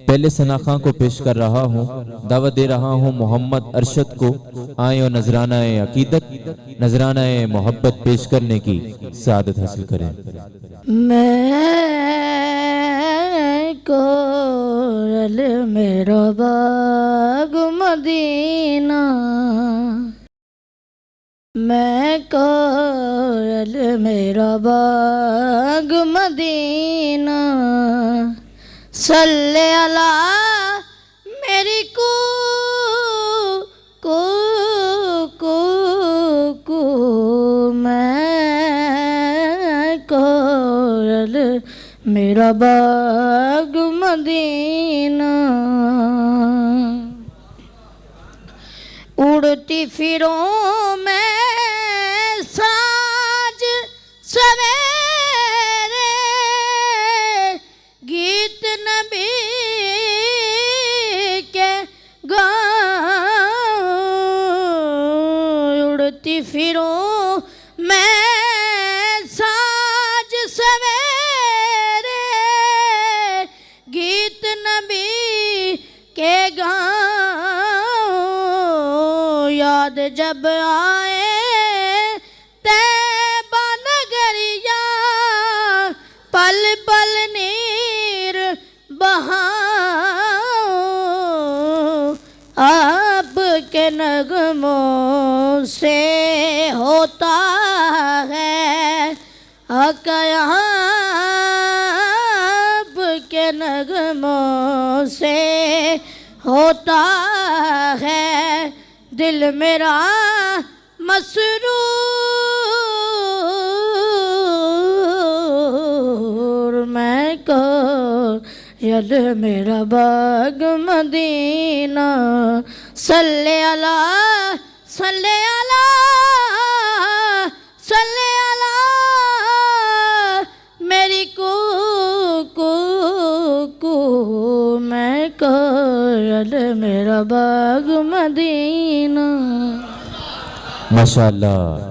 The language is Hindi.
पहले सना खां को पेश कर रहा हूँ। दावत दे रहा हूँ मोहम्मद अरशद को, आए और नजराना अकीदत, नजराना मोहब्बत पेश करने की सादत हासिल करें। मैं कोरल मेरा बाग मदीना, मैं कोरल मेरा बाग मदीना, सल्ले अला मेरी को मैं कोरल मेरा बाग मदीना, उड़ती फिरूं मैं साज सवेरे, गीत नबी के गाऊं, उड़ती फिरूं मैं साज सवेरे, गीत नबी के गाऊं, याद जब आए तैबा नगरिया, पल पल नीर बहाऊं, आपके नगमों से होता है हक़, आपके नगमों से होता है दिल मेरा मसरूर, मैं कोरल मेरा बाग मदीना, सल्ले अला सल्ले अला सल्ले अला मेरी को मैं कोरल मेरा बाग मदीना। माशाअल्लाह।